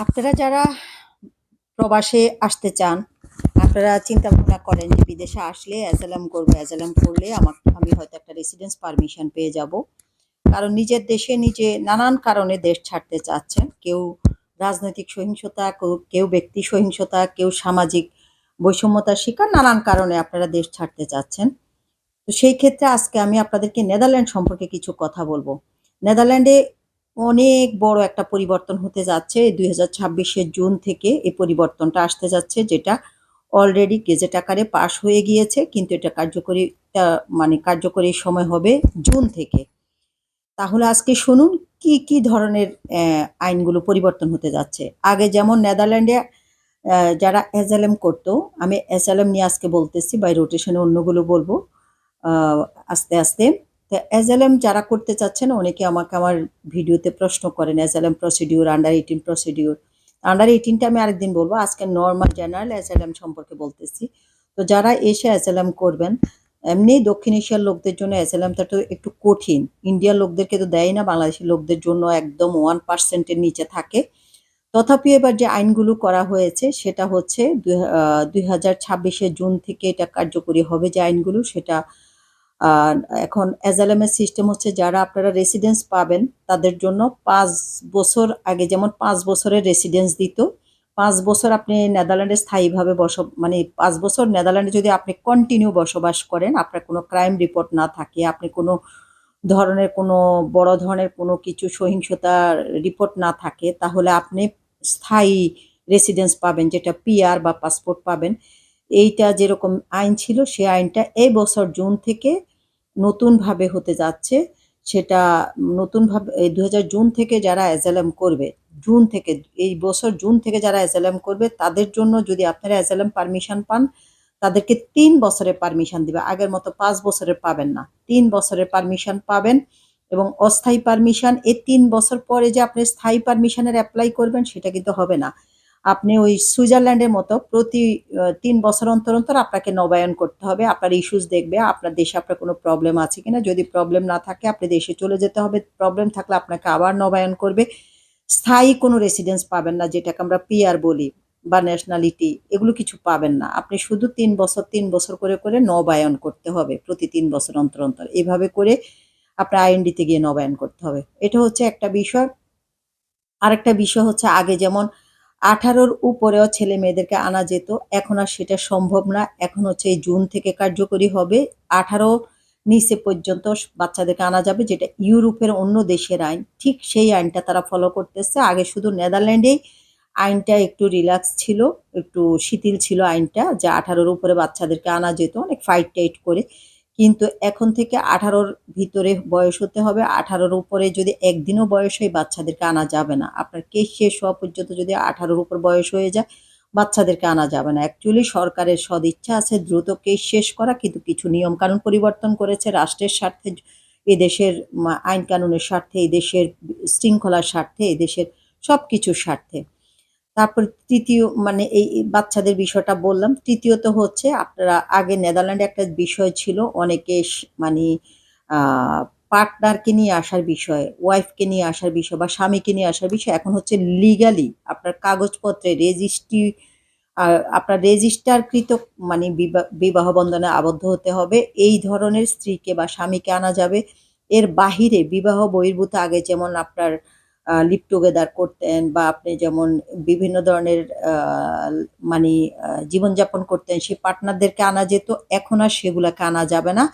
আপনারা যারা প্রবাসে আসতে চান, আপনারা চিন্তা ভাবনা করেন যে বিদেশে আসলে অ্যাসাইলাম করবো, অ্যাসাইলাম করলে আমি হয়তো একটা রেসিডেন্স পারমিশন পেয়ে যাব। কারণ নিজের দেশে নিজে নানান কারণে দেশ ছাড়তে চাচ্ছেন। কেউ রাজনৈতিক সহিংসতা, কেউ ব্যক্তি সহিংসতা, কেউ সামাজিক বৈষম্যতার শিকার, নানান কারণে আপনারা দেশ ছাড়তে চাচ্ছেন। তো সেই ক্ষেত্রে আজকে আমি আপনাদেরকে নেদারল্যান্ড সম্পর্কে কিছু কথা বলবো। নেদারল্যান্ডে অনেক বড় একটা পরিবর্তন হতে যাচ্ছে। 2026 জুন থেকে এই পরিবর্তনটা আসতে যাচ্ছে, যেটা অলরেডি গেজেট আকারে পাশ হয়ে গিয়েছে, কিন্তু এটা কার্যকরী সময় হবে জুন থেকে। তাহলে আজকে শুনুন কি কি ধরনের আইনগুলো পরিবর্তন হতে যাচ্ছে। আগে যেমন নেদারল্যান্ডে যারা অ্যাসাইলাম করতো, আমি অ্যাসাইলাম নিয়ে আজকে বলতেছি, বাই রোটেশনে অন্যগুলো বলবো আস্তে আস্তে। তো অ্যাসাইলাম যারা করতে চাচ্ছেন, অনেকে আমাকে আমার ভিডিওতে প্রশ্ন করেন asylum procedure, under 18 procedure. Under 18টা আমি আরেকদিন বলবো, আজকে নর্মাল জেনারেল অ্যাসাইলাম সম্পর্কে বলতেছি। তো যারা এসে অ্যাসাইলাম করবেন, এমনি দক্ষিণ এশিয়ার লোকদের জন্য অ্যাসাইলামটা তো একটু কঠিন। ইন্ডিয়ার লোকদেরকে তো দেয় না, বাংলাদেশের লোকদের জন্য একদম 1%-এর নিচে থাকে। তথাপি এবার যে আইনগুলো করা হয়েছে সেটা হচ্ছে 2026 জুন থেকে এটা কার্যকরী হবে। যে আইনগুলো, সেটা এখন অ্যাসাইলামের সিস্টেম হচ্ছে, যারা আপনারা রেসিডেন্স পাবেন তাদের জন্য 5 বছর আগে যেমন 5 বছরের রেসিডেন্স দিত। 5 বছর আপনি নেদারল্যান্ডে স্থায়ীভাবে মানে 5 বছর নেদারল্যান্ডে যদি আপনি কন্টিনিউ বসবাস করেন, আপনার কোনো ক্রাইম রিপোর্ট না থাকে, আপনি কোনো বড় ধরনের কোনো কিছু সহিংসতার রিপোর্ট না থাকে, তাহলে আপনি স্থায়ী রেসিডেন্স পাবেন, যেটা পিআর বা পাসপোর্ট পাবেন। এইটা যেরকম আইন ছিল, সেই আইনটা এই বছর জুন থেকে নতুনভাবে হতে যাচ্ছে। সেটা নতুনভাবে এই 2000 জুন থেকে যারা অ্যাসাইলাম করবে, জুন থেকে, এই বছর জুন থেকে যারা অ্যাসাইলাম করবে, তাদের জন্য যদি আপনারা অ্যাসাইলাম পারমিশন পান, তাদেরকে 3 বছরের পারমিশন দিবে। আগের মতো 5 বছরের পাবেন না, 3 বছরের পারমিশন পাবেন। এবং অস্থায়ী পারমিশন, এই 3 বছর পরে যে আপনি স্থায়ী পারমিশনের অ্যাপ্লাই করবেন, সেটা কিন্তু হবে না। আপনি ওই সুইজারল্যান্ডের মতো প্রতি 3 বছর অন্তর অন্তর আপনাকে নবায়ন করতে হবে। আপনার ইস্যুস দেখবে, আপনার দেশে আপনার কোনো প্রবলেম আছে কিনা। যদি প্রবলেম না থাকে, আপনি দেশে চলে যেতে হবে। প্রবলেম থাকলে আপনাকে আবার নবায়ন করবে। স্থায়ী কোনো রেসিডেন্স পাবেন না, যেটাকে আমরা পিআর বলি, বা ন্যাশনালিটি, এগুলো কিছু পাবেন না। আপনি শুধু 3 বছর 3 বছর করে করে নবায়ন করতে হবে, প্রতি 3 বছর অন্তর অন্তর। এভাবে করে আপনার আইএনডিতে গিয়ে নবায়ন করতে হবে। এটা হচ্ছে একটা বিষয়। আরেকটা বিষয় হচ্ছে, আগে যেমন 18-র উপরেও ছেলে মেয়েদেরকে আনা যেত, এখন আর সেটা সম্ভব না। এখন হচ্ছে এই জুন থেকে কার্যকরী হবে। 18 নিচে পর্যন্ত বাচ্চাদেরকে আনা যাবে, যেটা ইউরোপের অন্য দেশের আইন। ঠিক সেই আইনটা তারা ফলো করতেছে। আগে শুধু নেদারল্যান্ডেই আইনটা একটু রিল্যাক্স ছিল, একটু শিথিল ছিল আইনটা, যে 18-র উপরে বাচ্চাদেরকে আনা যেত অনেক ফাইট টাইট করে। কিন্তু এখন থেকে 18-র ভিতরে বয়স হতে হবে। 18-র উপরে যদি একদিনও বয়স হয়, বাচ্চাদেরকে আনা যাবে না। আপনার কেস শেষ হওয়া পর্যন্ত যদি 18-র উপর বয়স হয়ে যায়, বাচ্চাদেরকে আনা যাবে না। অ্যাকচুয়ালি সরকারের সদিচ্ছা আছে দ্রুত কেস শেষ করা, কিন্তু কিছু নিয়ম কানুন পরিবর্তন করেছে রাষ্ট্রের স্বার্থে, এদেশের আইন কানুনের স্বার্থে, এদেশের শৃঙ্খলার স্বার্থে, এদেশের সবকিছুর স্বার্থে। তারপর তৃতীয়, মানে এই বাচ্চাদের বিষয়টা বললাম। তৃতীয়ত হচ্ছে, আপনারা আগে নেদারল্যান্ডে একটা বিষয় ছিল, অনেকে মানে পার্টনারকে নিয়ে আসার বিষয়, ওয়াইফকে নিয়ে আসার বিষয়, বা স্বামীকে নিয়ে আসার বিষয়। এখন হচ্ছে লিগালি আপনার কাগজপত্রে রেজিস্ট্রি, আপনার রেজিস্টারকৃত, মানে বিবাহ বন্ধনে আবদ্ধ হতে হবে। এই ধরনের স্ত্রীকে বা স্বামীকে আনা যাবে। এর বাহিরে বিবাহ বহির্ভূত, আগে যেমন আপনার লিভ টুগেদার করতেন, বা আপনি যেমন বিভিন্ন ধরনের মানে জীবনযাপন করতেন, সেই পার্টনারদেরকে আনা যেত। এখন আর সেগুলোকে আনা যাবে না।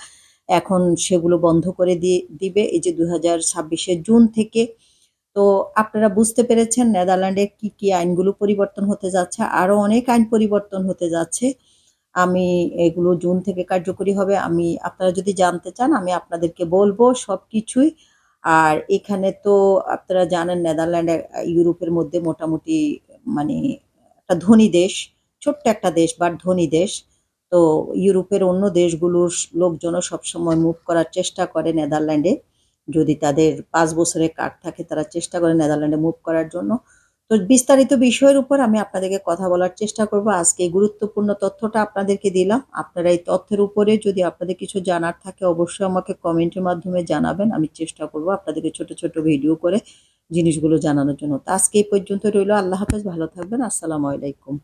এখন সেগুলো বন্ধ করে দিবে এই যে 2026 জুন থেকে। তো আপনারা বুঝতে পেরেছেন নেদারল্যান্ডের কি কি আইনগুলো পরিবর্তন হতে যাচ্ছে। আরো অনেক আইন পরিবর্তন হতে যাচ্ছে। আমি এগুলো জুন থেকে কার্যকরী হবে। আপনারা যদি জানতে চান, আমি আপনাদেরকে বলবো সবকিছুই। আর এখানে তো আপনারা জানেন, নেদারল্যান্ড ইউরোপের মধ্যে মোটামুটি, মানে একটা ধনী দেশ, ছোট্ট একটা দেশ বাট ধনী দেশ। তো ইউরোপের অন্য দেশগুলোর লোকজনও সবসময় মুভ করার চেষ্টা করে নেদারল্যান্ডে। যদি তাদের 5 বছরের কার্ড থাকে, তারা চেষ্টা করে নেদারল্যান্ডে মুভ করার জন্য। তো বিস্তারিত বিষয়ের উপর আমি আপনাদেরকে কথা বলার চেষ্টা করব। আজকে এই গুরুত্বপূর্ণ তথ্যটা আপনাদেরকে দিলাম। আপনারা এই তথ্যের উপরে যদি আপনাদের কিছু জানার থাকে, অবশ্যই আমাকে কমেন্টের মাধ্যমে জানাবেন। আমি চেষ্টা করব আপনাদেরকে ছোট ছোট ভিডিও করে জিনিসগুলো জানানোর জন্য। তো আজকে এই পর্যন্ত রইলো। আল্লাহ হাফেজ, ভালো থাকবেন। আসসালামু আলাইকুম।